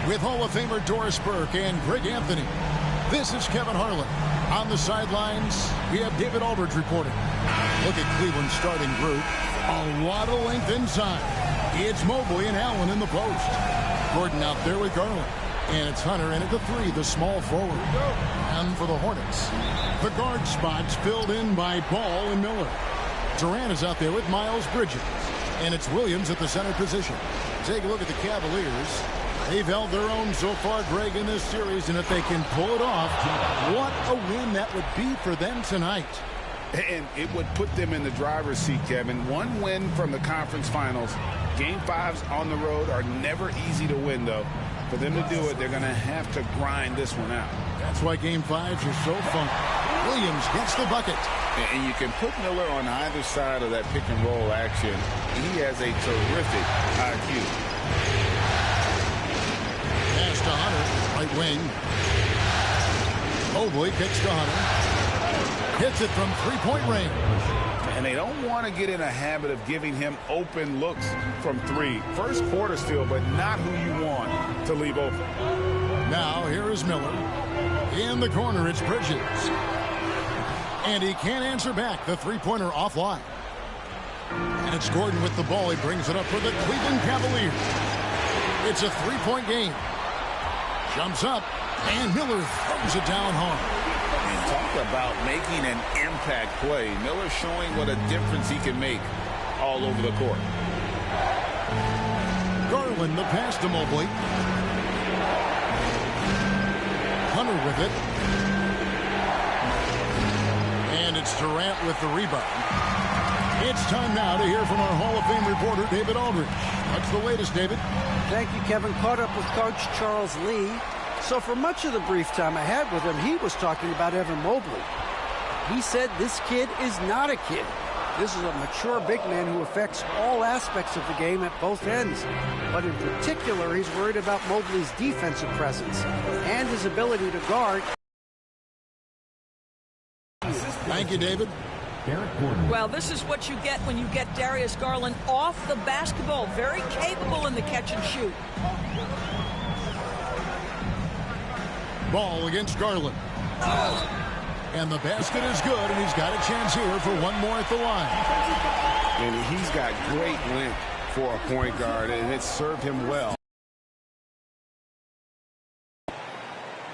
with Hall of Famer Doris Burke and Greg Anthony. This is Kevin Harlan. On the sidelines, we have David Aldridge reporting. Look at Cleveland's starting group. A lot of length inside. It's Mobley and Allen in the post. Gordon out there with Garland. And it's Hunter in at the 3, the small forward. And for the Hornets, the guard spots filled in by Ball and Miller. Durant is out there with Miles Bridges. And it's Williams at the center position. Take a look at the Cavaliers. They've held their own so far, Greg, in this series. And if they can pull it off, what a win that would be for them tonight. And it would put them in the driver's seat, Kevin. One win from the conference finals. Game 5s on the road are never easy to win, though. For them to do it, they're going to have to grind this one out. That's why Game 5s are so fun. Williams gets the bucket. And you can put Miller on either side of that pick-and-roll action. He has a terrific IQ. Pass to Hunter, right wing. Mobley kicks to Hunter. Hits it from three-point range. And they don't want to get in a habit of giving him open looks from 3. First quarter still, but not who you want to leave open. Now here is Miller. In the corner, it's Bridges. And he can't answer back. The three-pointer offline. And it's Gordon with the ball. He brings it up for the Cleveland Cavaliers. It's a three-point game. Jumps up, and Miller throws it down hard. And talk about making an impact play. Miller showing what a difference he can make all over the court. Garland, the pass to Mobley. Hunter with it. And it's Durant with the rebound. It's time now to hear from our Hall of Fame reporter, David Aldridge. What's the latest, David? Thank you, Kevin. Caught up with Coach Charles Lee. So for much of the brief time I had with him, he was talking about Evan Mobley. He said this kid is not a kid. This is a mature big man who affects all aspects of the game at both ends. But in particular, he's worried about Mobley's defensive presence and his ability to guard. Thank you, David. Well, this is what you get when you get Darius Garland off the basketball. Very capable in the catch and shoot. Ball against Garland. And the basket is good, and he's got a chance here for one more at the line. And he's got great length for a point guard, and it's served him well.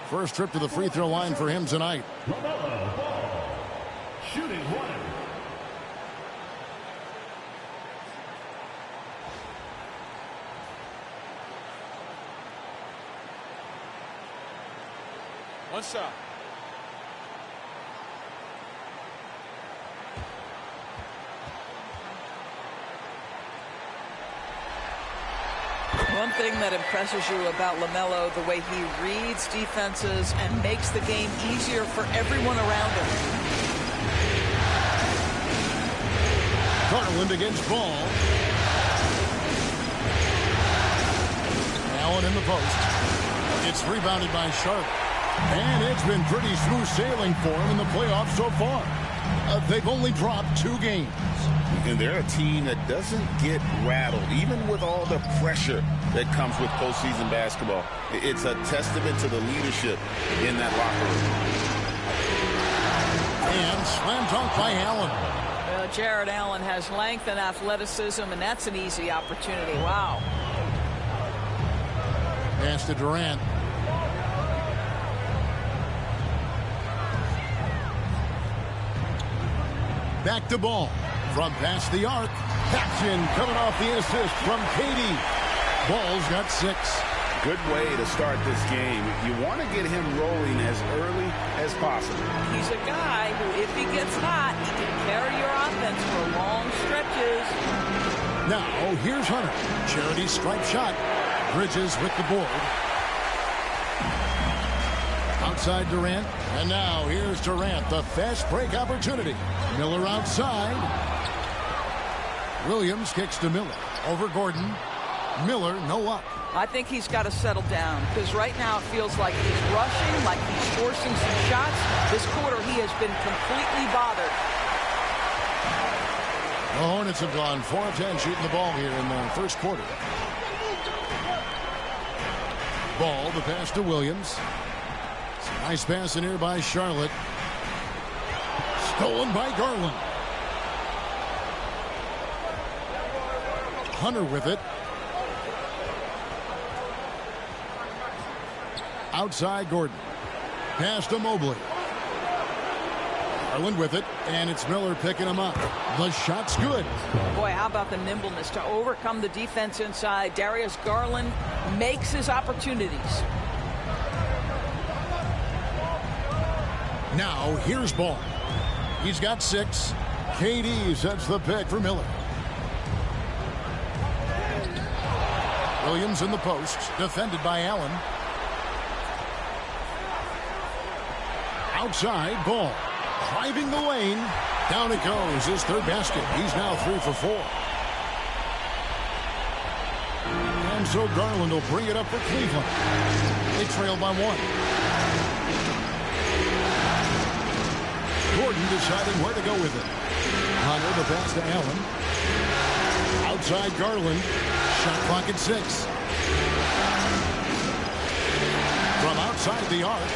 First trip to the free throw line for him tonight. Shooting one. One shot. One thing that impresses you about LaMelo, the way he reads defenses and makes the game easier for everyone around him. Garland against Ball. Allen in the post. It's rebounded by Sharp. And it's been pretty smooth sailing for him in the playoffs so far. They've only dropped 2 games. And they're a team that doesn't get rattled, even with all the pressure that comes with postseason basketball. It's a testament to the leadership in that locker room. And slam dunk by Allen. Well, Jared Allen has length and athleticism, and that's an easy opportunity. Wow. Pass to Durant. Back to Ball. From past the arc. Action coming off the assist from Katie. Ball's got 6. Good way to start this game. You want to get him rolling as early as possible. He's a guy who, if he gets hot, he can carry your offense for long stretches. Now, here's Hunter. Charity stripe shot. Bridges with the board. Outside Durant. And now here's Durant. The fast break opportunity. Miller outside. Williams kicks to Miller. Over Gordon. Miller, no luck. I think he's got to settle down, because right now it feels like he's rushing, like he's forcing some shots. This quarter he has been completely bothered. The Hornets have gone 4 of 10 shooting the ball here in the first quarter. Ball, the pass to Williams. Nice pass in here by Charlotte. Stolen by Garland. Hunter with it. Outside Gordon. Pass to Mobley. Garland with it, and it's Miller picking him up. The shot's good. Boy, how about the nimbleness to overcome the defense inside. Darius Garland makes his opportunities. Now, here's Ball. He's got 6. KD sets the pick for Miller. Williams in the post, defended by Allen. Outside, Ball. Driving the lane. Down it goes. His third basket. He's now 3 for 4. And so Garland will bring it up for Cleveland. They trail by 1. Gordon deciding where to go with it. Hunter, the pass to Allen. Outside Garland. Shot clock at 6. From outside the arc.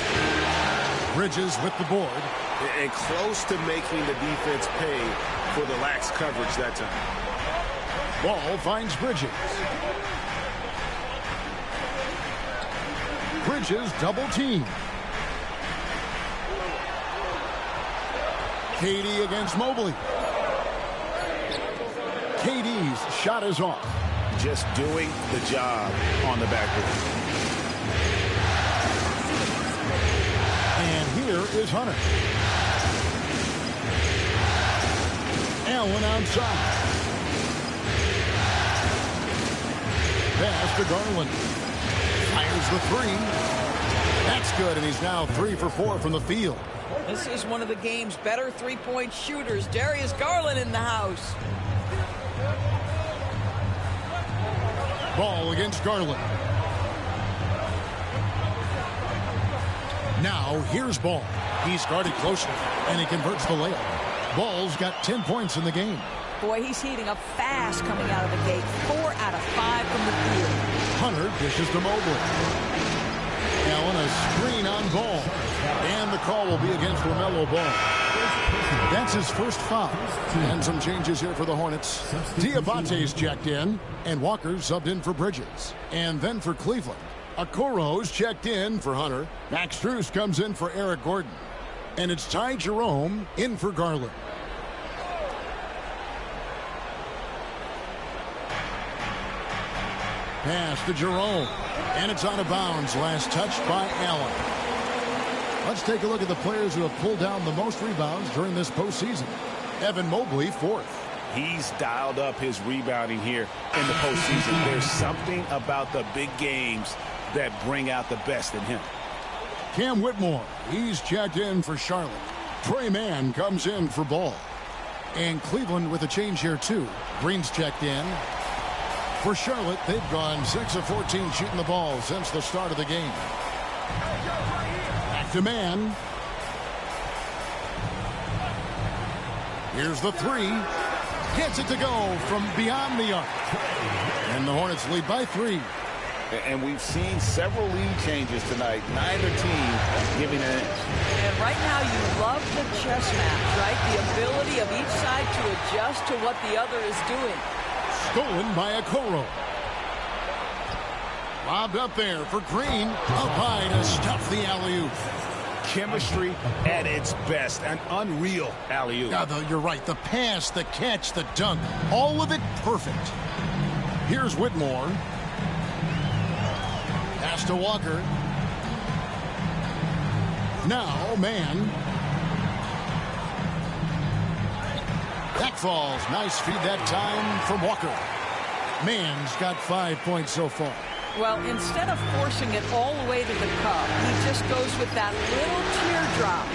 Bridges with the board. And close to making the defense pay for the lax coverage that time. Ball finds Bridges. Bridges double team. KD against Mobley. KD's shot is off. Just doing the job on the backboard. And here is Hunter. Allen outside. Pass to Garland. Fires the 3. That's good, and he's now 3 for 4 from the field. This is one of the game's better three-point shooters. Darius Garland in the house. Ball against Garland. Now, here's Ball. He's guarded closely, and he converts the layup. Ball's got 10 points in the game. Boy, he's heating up fast coming out of the gate. 4 out of 5 from the field. Hunter dishes to Mobley. Allen a screen on Ball. And the call will be against LaMelo Ball. That's his first foul. And some changes here for the Hornets. Diabate's checked in, and Walker's subbed in for Bridges. And then for Cleveland, Okoro's checked in for Hunter. Max Strus comes in for Eric Gordon. And it's Ty Jerome in for Garland. Pass to Jerome. And it's out of bounds. Last touch by Allen. Let's take a look at the players who have pulled down the most rebounds during this postseason. Evan Mobley, 4th. He's dialed up his rebounding here in the postseason. There's something about the big games that bring out the best in him. Cam Whitmore, he's checked in for Charlotte. Trey Mann comes in for Ball. And Cleveland with a change here, too. Green's checked in. For Charlotte, they've gone 6 of 14 shooting the ball since the start of the game. Back to Mann. Here's the 3. Gets it to go from beyond the arc. And the Hornets lead by 3. And we've seen several lead changes tonight. Neither team giving an inch. And right now you love the chess match, right? The ability of each side to adjust to what the other is doing. Stolen by Okoro. Lobbed up there for Green. Up high to stuff the alley-oop. Chemistry at its best. An unreal alley-oop. You're right. The pass, the catch, the dunk. All of it perfect. Here's Whitmore. Pass to Walker. Now, Mann. That falls. Nice feed that time from Walker. Mann's got 5 points so far. Well, instead of forcing it all the way to the cup, he just goes with that little teardrop.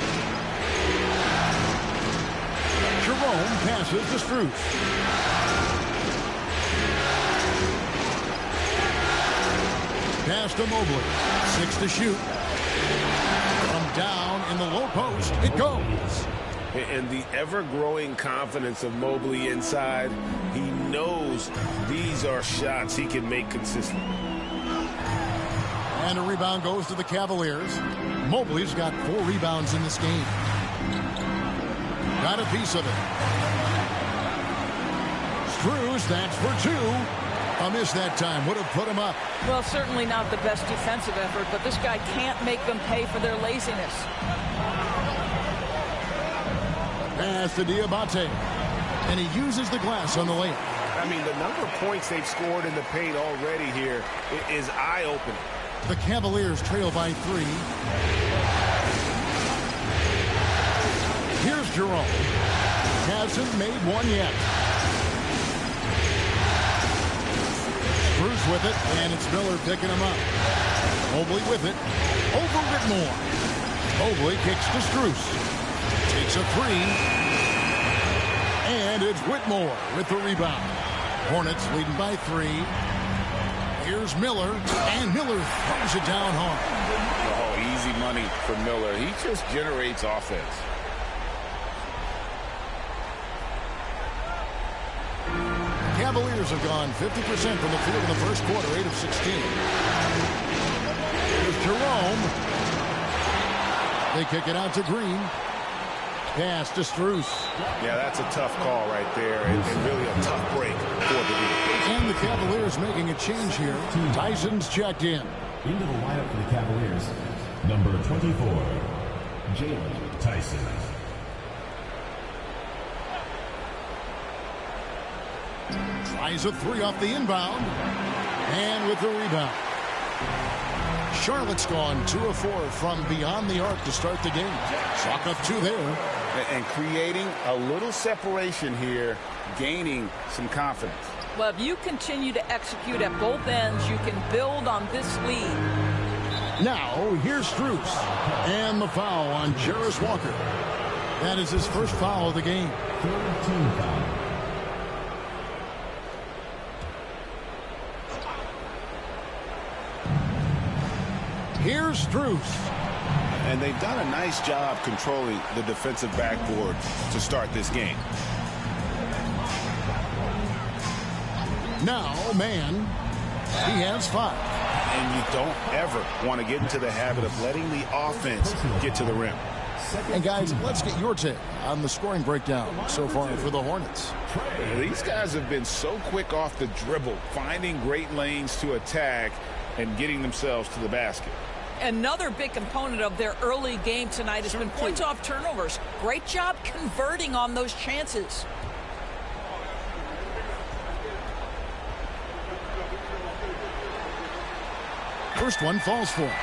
Jerome passes to Strus. Pass to Mobley. 6 to shoot. From down in the low post, it goes. And the ever-growing confidence of Mobley inside, he knows these are shots he can make consistently. And a rebound goes to the Cavaliers. Mobley's got 4 rebounds in this game. Got a piece of it. Strus, that's for 2. A miss that time. Would have put him up. Well, certainly not the best defensive effort, but this guy can't make them pay for their laziness. Pass to Diabate. And he uses the glass on the layup. I mean, the number of points they've scored in the paint already here is eye-opening. The Cavaliers trail by 3. Here's Jerome. Hasn't made one yet. Bruce with it, and it's Miller picking him up. Mobley with it. Over Whitmore. Mobley kicks to Strus. Takes a 3. And it's Whitmore with the rebound. Hornets leading by 3. Here's Miller, and Miller throws it down hard. Oh, easy money for Miller. He just generates offense. Cavaliers have gone 50% from the field in the first quarter, 8 of 16. Here's Jerome. They kick it out to Green. Pass to Strus. Yeah, that's a tough call right there, and really a tough break for the defense. And the Cavaliers making a change here. Tyson's checked in. Into the lineup for the Cavaliers, number 24, Jalen Tyson. Tries a 3 off the inbound. And with the rebound. Charlotte's gone 2 of 4 from beyond the arc to start the game. Chalk up 2 there. And creating a little separation here, gaining some confidence. Well, if you continue to execute at both ends, you can build on this lead. Now, here's Strus. And the foul on Jarris Walker. That is his first foul of the game. 13 foul. Here's Strus. And they've done a nice job controlling the defensive backboard to start this game. Now, man, he has 5. And you don't ever want to get into the habit of letting the offense get to the rim. And guys, let's get your take on the scoring breakdown so far for the Hornets. These guys have been so quick off the dribble, finding great lanes to attack and getting themselves to the basket. Another big component of their early game tonight has been points off turnovers. Great job converting on those chances. First one falls for him.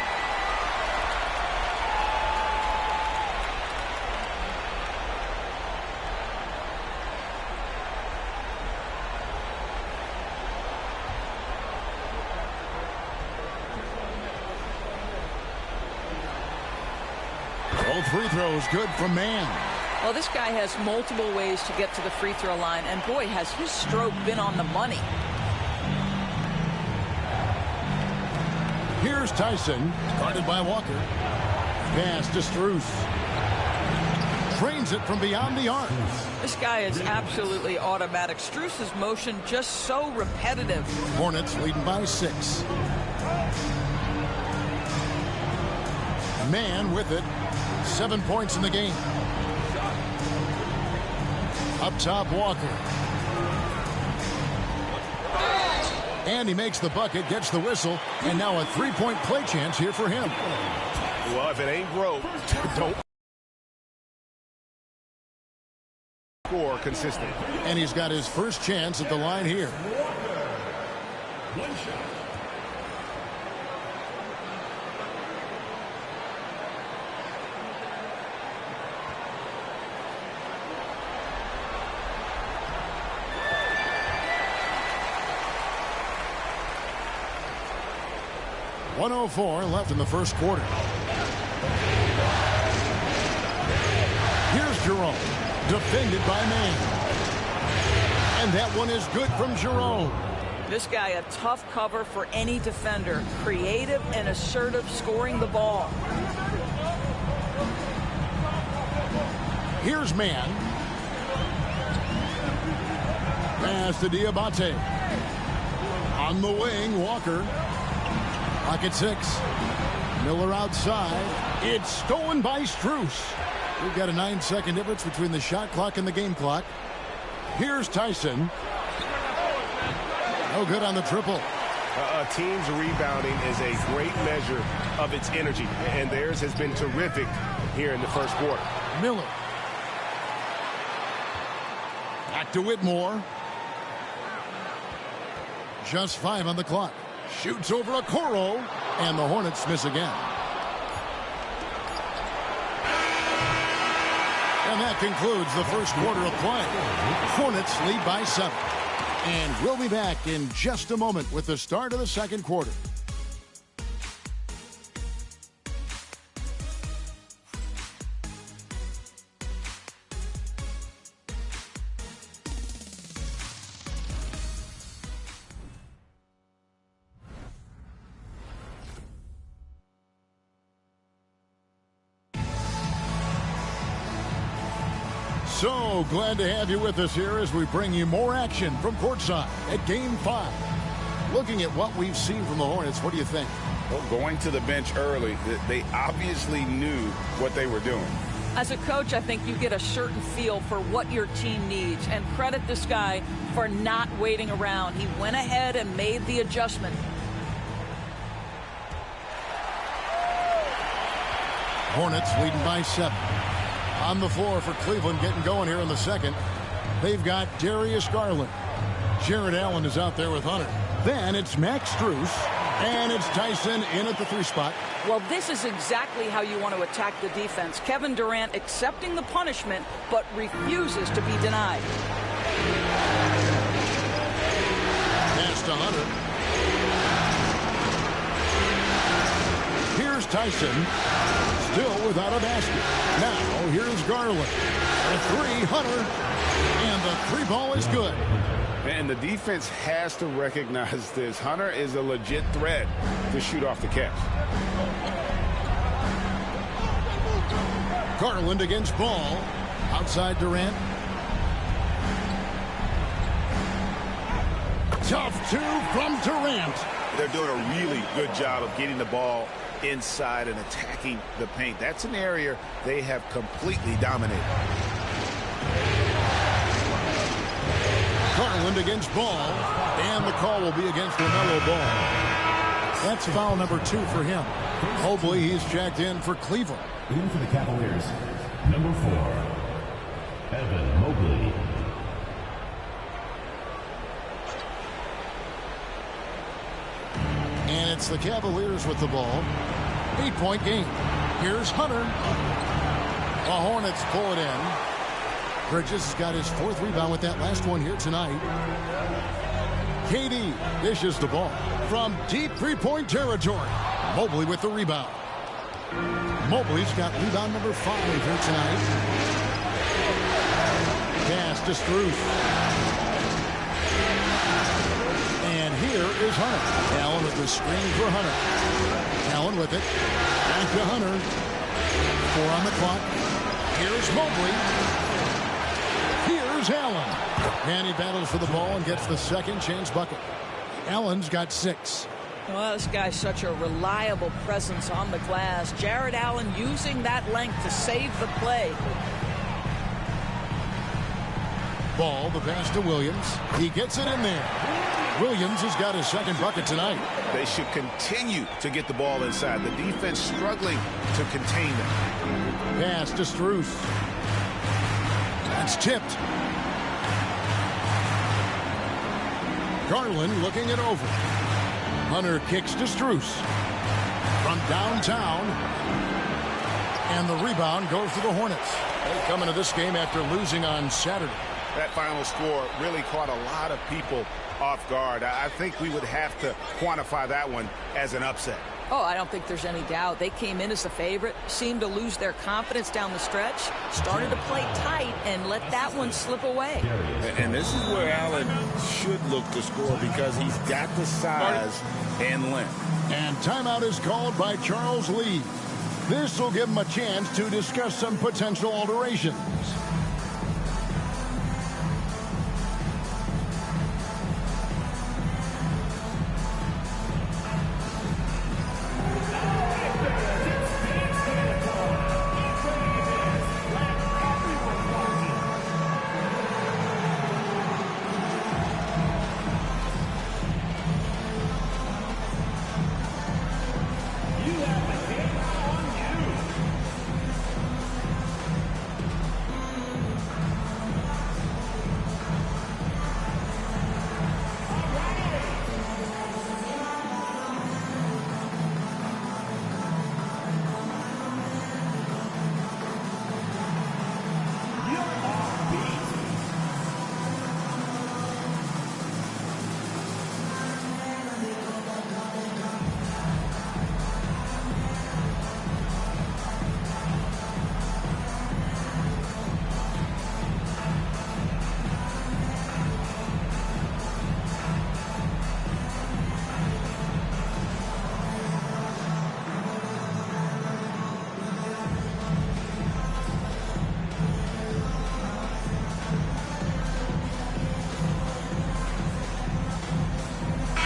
Both free throws good from Man. Well, this guy has multiple ways to get to the free throw line, and boy, has his stroke been on the money. Here's Tyson, guarded by Walker. Pass to Strus. Trains it from beyond the arc. This guy is absolutely automatic. Strus's motion just so repetitive. Hornets leading by 6. Man with it. 7 points in the game. Up top, Walker. And he makes the bucket, gets the whistle, and now a 3-point play chance here for him. Well, if it ain't broke, don't score consistently. And he's got his first chance at the line here. .104 left in the first quarter. Here's Jerome, defended by Man. And that one is good from Jerome. This guy a tough cover for any defender. Creative and assertive scoring the ball. Here's Man. Pass to Diabate. On the wing, Walker. Pocket 6. Miller outside. It's stolen by Strus. We've got a 9-second difference between the shot clock and the game clock. Here's Tyson. No good on the triple. A team's rebounding is a great measure of its energy, and theirs has been terrific here in the first quarter. Miller. Back to Whitmore. Just 5 on the clock. Shoots over a Okoro, and the Hornets miss again. And that concludes the first quarter of play. Hornets lead by 7. And we'll be back in just a moment with the start of the second quarter. So glad to have you with us here as we bring you more action from courtside at Game 5. Looking at what we've seen from the Hornets, what do you think? Well, going to the bench early, they obviously knew what they were doing. As a coach, I think you get a certain feel for what your team needs, and credit this guy for not waiting around. He went ahead and made the adjustment. Hornets leading by 7. On the floor for Cleveland, getting going here in the second. They've got Darius Garland. Jared Allen is out there with Hunter. Then it's Max Strus, and it's Tyson in at the 3 spot. Well, this is exactly how you want to attack the defense. Kevin Durant accepting the punishment, but refuses to be denied. Pass to Hunter. Here's Tyson. Still without a basket. Now, here's Garland. A 3, Hunter. And the 3 ball is good. And the defense has to recognize this. Hunter is a legit threat to shoot off the catch. Garland against Ball. Outside Durant. Tough 2 from Durant. They're doing a really good job of getting the ball inside and attacking the paint. That's an area they have completely dominated. Garland against Ball, and the call will be against LaMelo Ball. That's foul number 2 for him. Hopefully he's checked in for Cleveland. In for the Cavaliers, number 4, Evan Mobley. And it's the Cavaliers with the ball. 8-point game. Here's Hunter. The Hornets pull it in. Bridges has got his 4th rebound with that last one here tonight. KD dishes the ball from deep 3-point territory. Mobley with the rebound. Mobley's got rebound number 5 here tonight. Pass to Strus. And here is Hunter. Allen with the screen for Hunter. Allen with it. Back to Hunter. 4 on the clock. Here's Mobley. Here's Allen. And he battles for the ball and gets the second chance bucket. Allen's got 6. Well, this guy's such a reliable presence on the glass. Jared Allen using that length to save the play. Ball, the pass to Williams. He gets it in there. Williams has got his second bucket tonight. They should continue to get the ball inside. The defense struggling to contain them. Pass to Strus. That's tipped. Garland looking it over. Hunter kicks to Strus. From downtown. And the rebound goes to the Hornets. They come into this game after losing on Saturday. That final score really caught a lot of people off guard. I think we would have to quantify that one as an upset. Oh, I don't think there's any doubt. They came in as the favorite, seemed to lose their confidence down the stretch, started to play tight, and let that one slip away. And this is where Allen should look to score because he's got the size and length. And timeout is called by Charles Lee. This will give him a chance to discuss some potential alterations.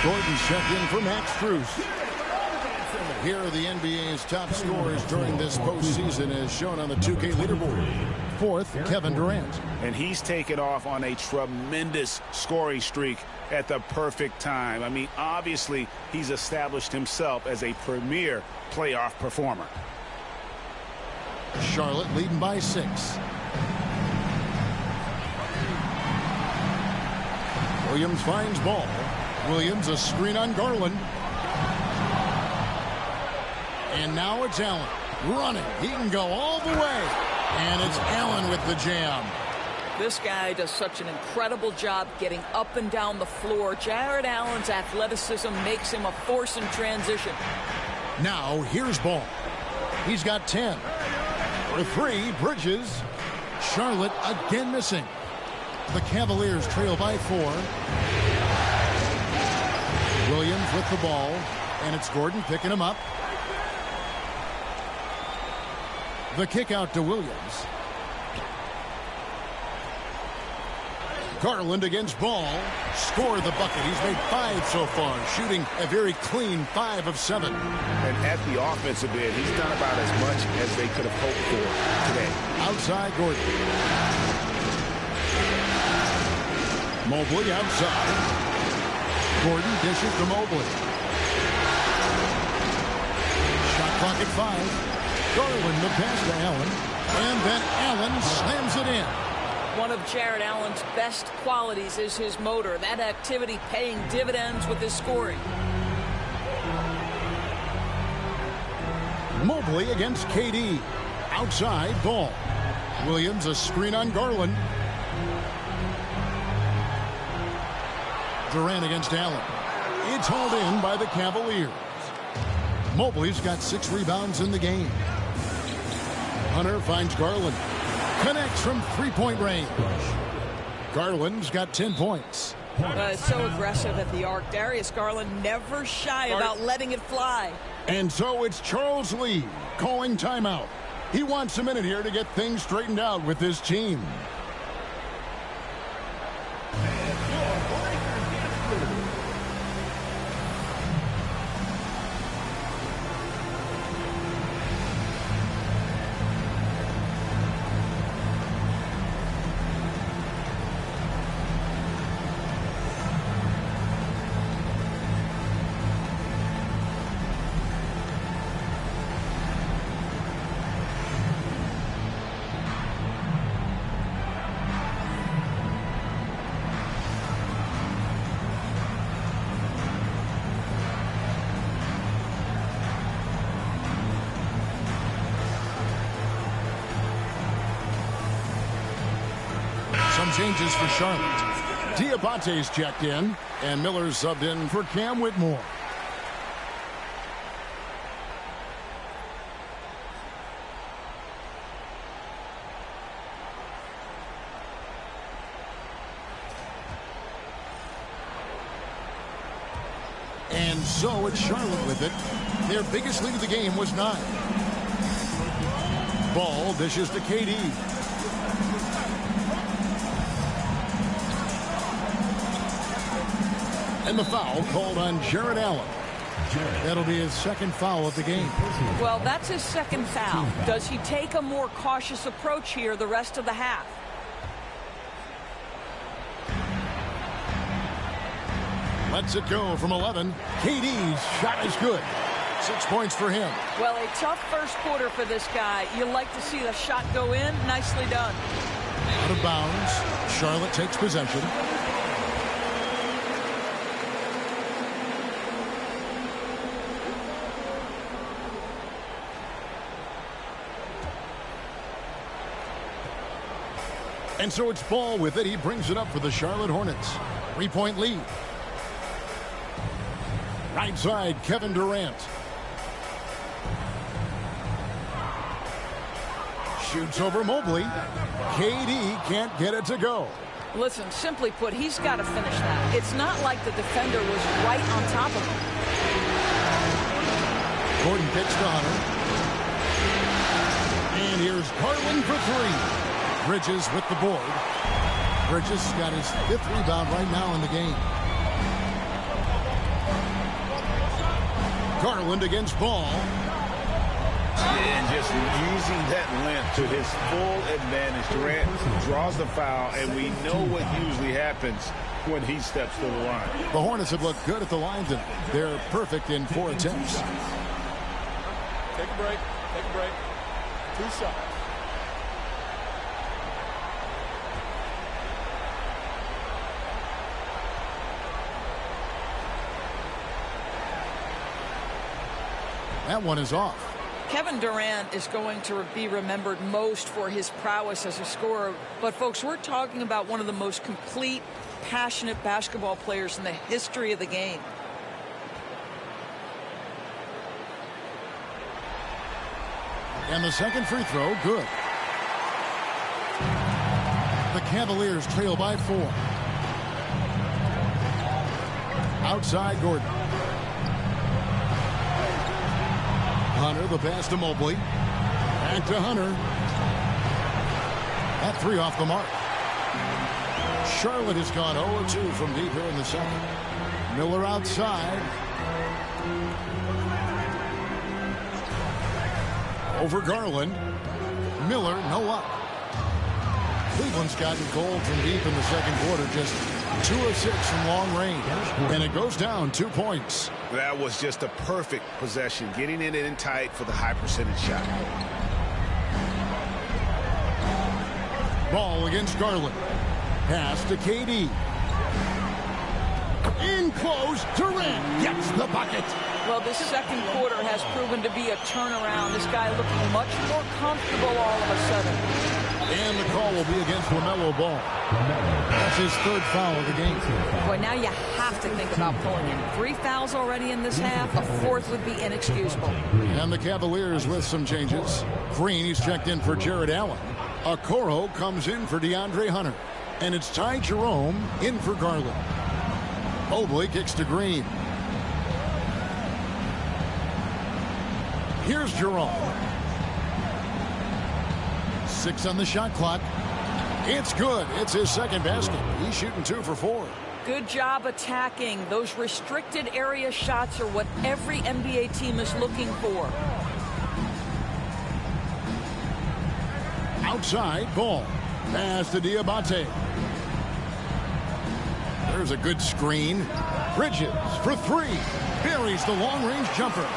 Gordon's checked in for Max Strus. Here are the NBA's top scorers during this postseason as shown on the 2K leaderboard. Fourth, Kevin Durant. And he's taken off on a tremendous scoring streak at the perfect time. I mean, obviously, he's established himself as a premier playoff performer. Charlotte leading by 6. Williams finds ball. Williams a screen on Garland. And now it's Allen running. He can go all the way. And it's Allen with the jam. This guy does such an incredible job getting up and down the floor. Jared Allen's athleticism makes him a force in transition. Now here's Ball. He's got 10. For 3, Bridges. Charlotte again missing. The Cavaliers trail by 4. Williams with the ball. And it's Gordon picking him up. The kick out to Williams. Garland against Ball. Score the bucket. He's made 5 so far, shooting a very clean 5 of 7. And at the offensive end, he's done about as much as they could have hoped for today. Outside Gordon. Mobley outside. Gordon dishes to Mobley. Shot clock at 5. Garland the pass to Allen. And then Allen slams it in. One of Jared Allen's best qualities is his motor. That activity paying dividends with his scoring. Mobley against KD. Outside, Ball. Williams a screen on Garland. Durant against Allen. It's hauled in by the Cavaliers. Mobley's got 6 rebounds in the game. Hunter finds Garland. Connects from 3-point range. Garland's got 10 points. So aggressive at the arc. Darius Garland never shy about letting it fly. And so it's Charles Lee calling timeout. He wants a minute here to get things straightened out with his team. Some changes for Charlotte. Diabate's checked in, and Miller's subbed in for Cam Whitmore. And so it's Charlotte with it. Their biggest lead of the game was 9. Ball dishes to KD. And the foul called on Jared Allen. That'll be his second foul of the game. Well, that's his second foul. Does he take a more cautious approach here the rest of the half? Lets it go from 11. KD's shot is good. 6 points for him. Well, a tough first quarter for this guy. You like to see the shot go in. Nicely done. Out of bounds. Charlotte takes possession. And so it's Ball with it. He brings it up for the Charlotte Hornets. 3-point lead. Right side, Kevin Durant. Shoots over Mobley. KD can't get it to go. Listen, simply put, he's got to finish that. It's not like the defender was right on top of him. Gordon kicks to Hunter. And here's Garland for 3. Bridges with the board. Bridges got his 5th rebound right now in the game. Garland against Ball. And just using that length to his full advantage. Durant draws the foul, and we know what usually happens when he steps to the line. The Hornets have looked good at the line tonight. They're perfect in 4 attempts. Take a break. Take a break. 2 shots. That one is off. Kevin Durant is going to be remembered most for his prowess as a scorer. But, folks, we're talking about one of the most complete, passionate basketball players in the history of the game. And the second free throw, good. The Cavaliers trail by 4. Outside Gordon. Hunter, the pass to Mobley. Back to Hunter. That 3 off the mark. Charlotte has gone 0-2 from deep here in the second. Miller outside. Over Garland. Miller, no up. Cleveland's gotten cold from deep in the second quarter. Just 2 of 6 from long range. And it goes down 2 points. That was just a perfect possession, getting it in tight for the high percentage shot. Ball against Garland. Pass to KD. In close, Durant gets the bucket. Well, this second quarter has proven to be a turnaround. This guy looking much more comfortable all of a sudden. And the call will be against LaMelo Ball. That's his 3rd foul of the game. Boy, now you have to think about pulling in 3 fouls already in this half. A 4th would be inexcusable. And the Cavaliers with some changes. Green, he's checked in for Jared Allen. Okoro comes in for DeAndre Hunter. And it's Ty Jerome in for Garland. Mobley kicks to Green. Here's Jerome. 6 on the shot clock. It's good. It's his second basket. He's shooting 2 for 4. Good job attacking. Those restricted area shots are what every NBA team is looking for. Outside, Ball. Pass to Diabate. There's a good screen. Bridges for 3. Buries the long-range jumper.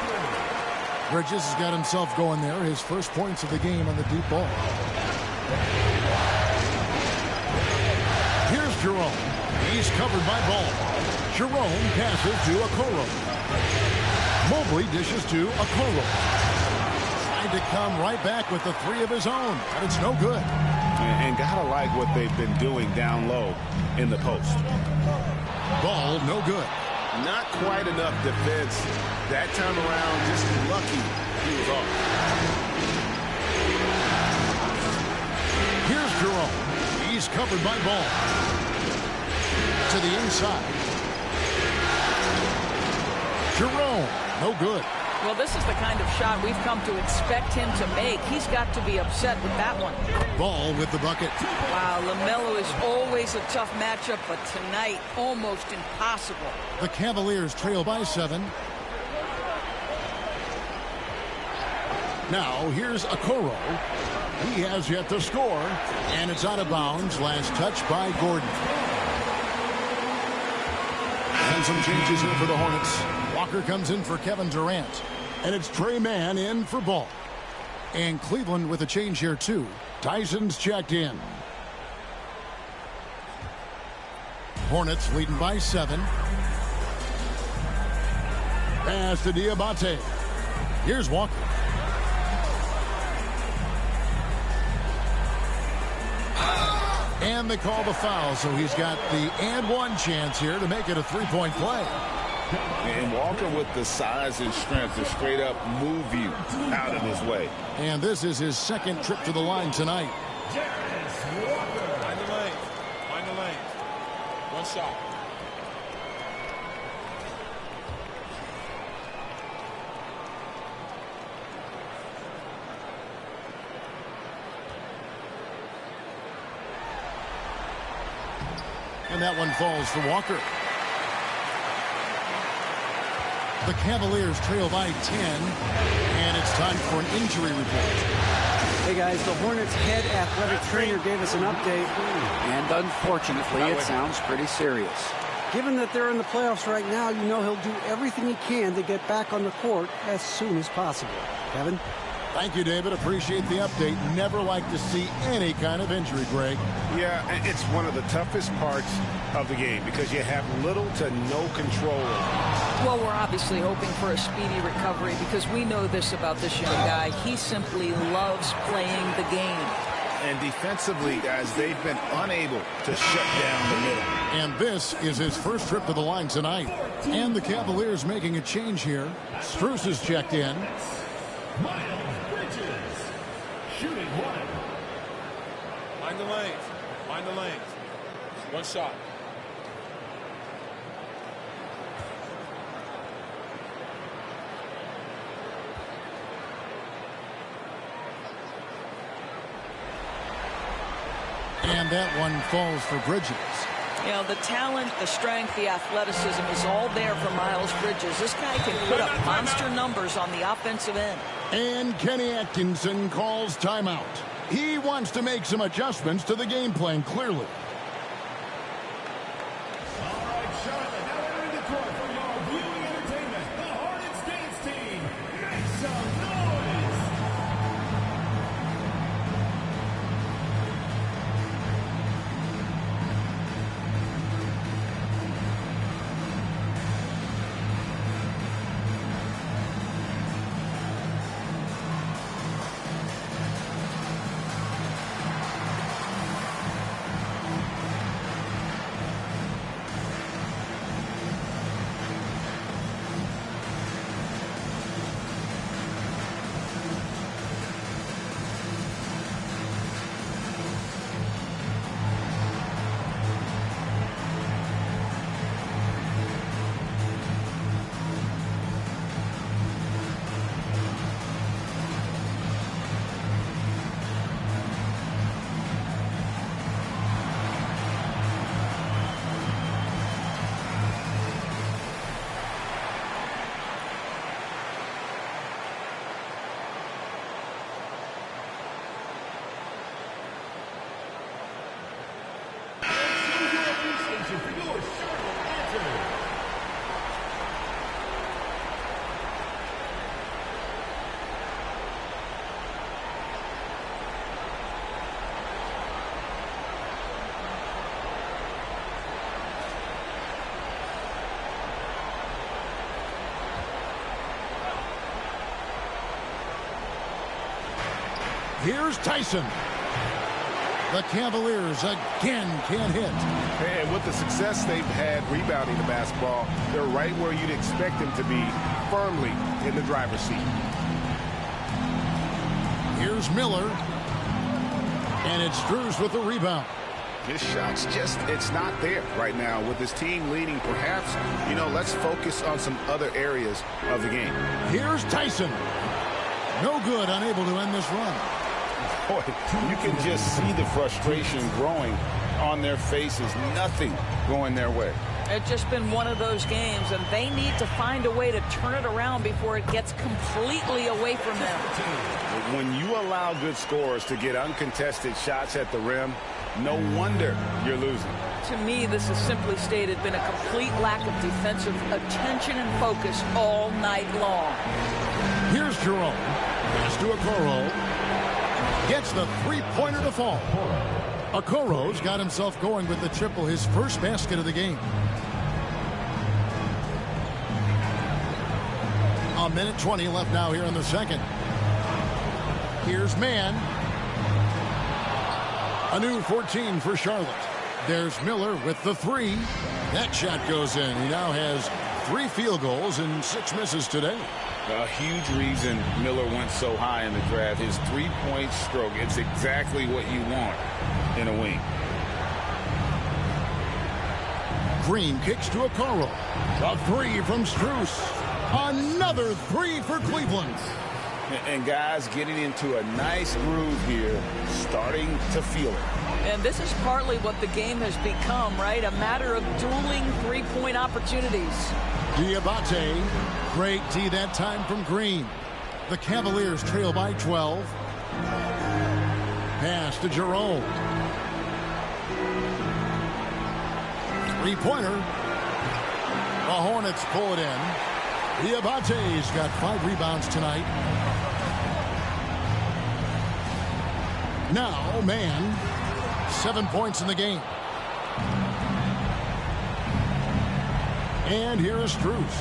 Bridges has got himself going there. His first points of the game on the deep ball. Here's Jerome. He's covered by Ball. Jerome passes to Okoro. Mobley dishes to Okoro. Trying to come right back with the 3 of his own, but it's no good. And gotta like what they've been doing down low in the post. Ball, no good. Not quite enough defense that time around. Just lucky he was off. Here's Jerome. He's covered by Ball. To the inside. Jerome, no good. Well, this is the kind of shot we've come to expect him to make. He's got to be upset with that one. Ball with the bucket. Wow, LaMelo is always a tough matchup, but tonight, almost impossible. The Cavaliers trail by 7. Now, here's Okoro. He has yet to score, and it's out of bounds. Last touch by Gordon. And some changes here for the Hornets. Walker comes in for Kevin Durant. And it's Trey Mann in for Ball. And Cleveland with a change here, too. Tyson's checked in. Hornets leading by 7. Pass to Diabate. Here's Walker. And they call the foul, so he's got the and one chance here to make it a 3-point play. And Walker with the size and strength to straight up move you out of his way. And this is his second trip to the line tonight. Find the lane. Find the lane. 1 shot. And that one falls to Walker. The Cavaliers trail by 10, and it's time for an injury report. Hey guys, the Hornets head athletic trainer gave us an update, and unfortunately it sounds pretty serious. Given that they're in the playoffs right now, you know he'll do everything he can to get back on the court as soon as possible. Kevin? Thank you, David. Appreciate the update. Never like to see any kind of injury, Greg. Yeah, it's one of the toughest parts of the game because you have little to no control over it. Well, we're obviously hoping for a speedy recovery because we know this about this young guy. He simply loves playing the game. And defensively, guys, they've been unable to shut down the middle. And this is his first trip to the line tonight. And the Cavaliers making a change here. Strus is checked in. Shooting one. Mind the lanes. Mind the lanes. One shot. And that one falls for Bridges. You know, the talent, the strength, the athleticism is all there for Miles Bridges. This guy can put up monster numbers on the offensive end. And Kenny Atkinson calls timeout. He wants to make some adjustments to the game plan, clearly. All right, Charlotte, now entering the court for your viewing entertainment, the Hornets dance team. Make some noise! Here's Tyson. The Cavaliers again can't hit. And with the success they've had rebounding the basketball, they're right where you'd expect them to be, firmly in the driver's seat. Here's Miller. And it's Strus with the rebound. His shot's just, it's not there right now. With his team leading, perhaps, you know, let's focus on some other areas of the game. Here's Tyson. No good, unable to end this run. Boy, you can just see the frustration growing on their faces. Nothing going their way. It's just been one of those games, and they need to find a way to turn it around before it gets completely away from them. When you allow good scorers to get uncontested shots at the rim, no wonder you're losing. To me, this is simply stated been a complete lack of defensive attention and focus all night long. Here's Jerome. Pass to Okoro. Gets the three-pointer to fall. Okoro's got himself going with the triple, his first basket of the game. A minute 20 left now here in the second. Here's Mann. A new 14 for Charlotte. There's Miller with the three. That shot goes in. He now has 3 field goals and 6 misses today. A huge reason Miller went so high in the draft. His three-point stroke. It's exactly what you want in a wing. Green kicks to Okoro. A 3 from Strus. Another 3 for Cleveland. And guys getting into a nice groove here, starting to feel it. And this is partly what the game has become, right? A matter of dueling three-point opportunities. Diabate, great D that time from Green. The Cavaliers trail by 12. Pass to Jerome. Three-pointer. The Hornets pull it in. Diabate's got 5 rebounds tonight. Now, man, 7 points in the game. And here is Strus.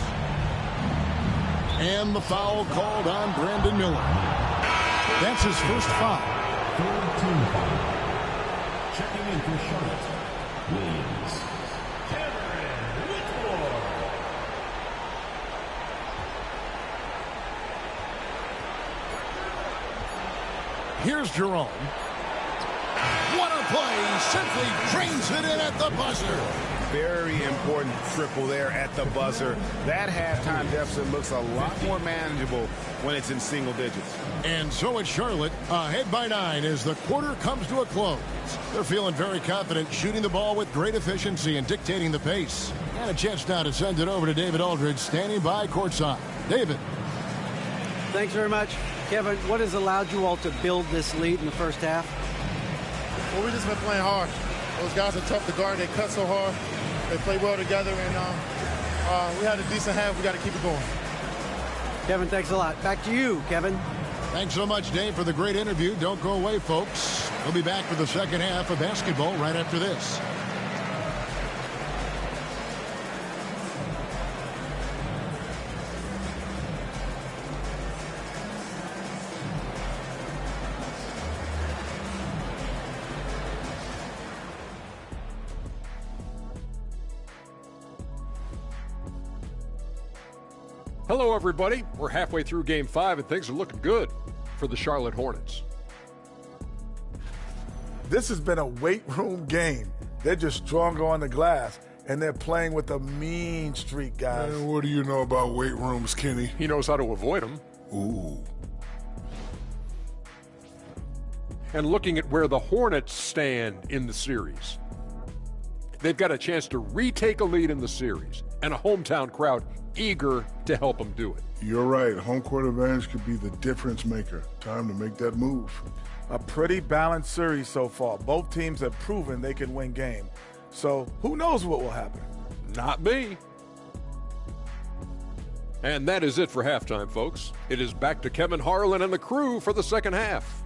And the foul called on Brandon Miller. That's his first foul. Third team foul. Checking in for Charlotte, Williams. Cameron Whitmore. Here's Jerome. What a play. Simply drains it in at the buzzer. Very important triple there at the buzzer. That halftime deficit looks a lot more manageable when it's in single digits. And so it's Charlotte, ahead by 9 as the quarter comes to a close. They're feeling very confident, shooting the ball with great efficiency and dictating the pace. And a chance now to send it over to David Aldridge, standing by courtside. David. Thanks very much. Kevin, what has allowed you all to build this lead in the first half? Well, we've just been playing hard. Those guys are tough to guard. They cut so hard. They play well together, and we had a decent half. We got to keep it going. Kevin, thanks a lot. Back to you, Kevin. Thanks so much, Dave, for the great interview. Don't go away, folks. We'll be back for the second half of basketball right after this. Hello, everybody. We're halfway through Game 5, and things are looking good for the Charlotte Hornets. This has been a weight room game. They're just stronger on the glass, and they're playing with a mean streak, guys. Man, what do you know about weight rooms, Kenny? He knows how to avoid them. Ooh. And looking at where the Hornets stand in the series, they've got a chance to retake a lead in the series, and a hometown crowd eager to help them do it. You're right. Home court advantage could be the difference maker. Time to make that move. A pretty balanced series so far. Both teams have proven they can win games. So who knows what will happen? Not me. And that is it for halftime, folks. It is back to Kevin Harlan and the crew for the second half.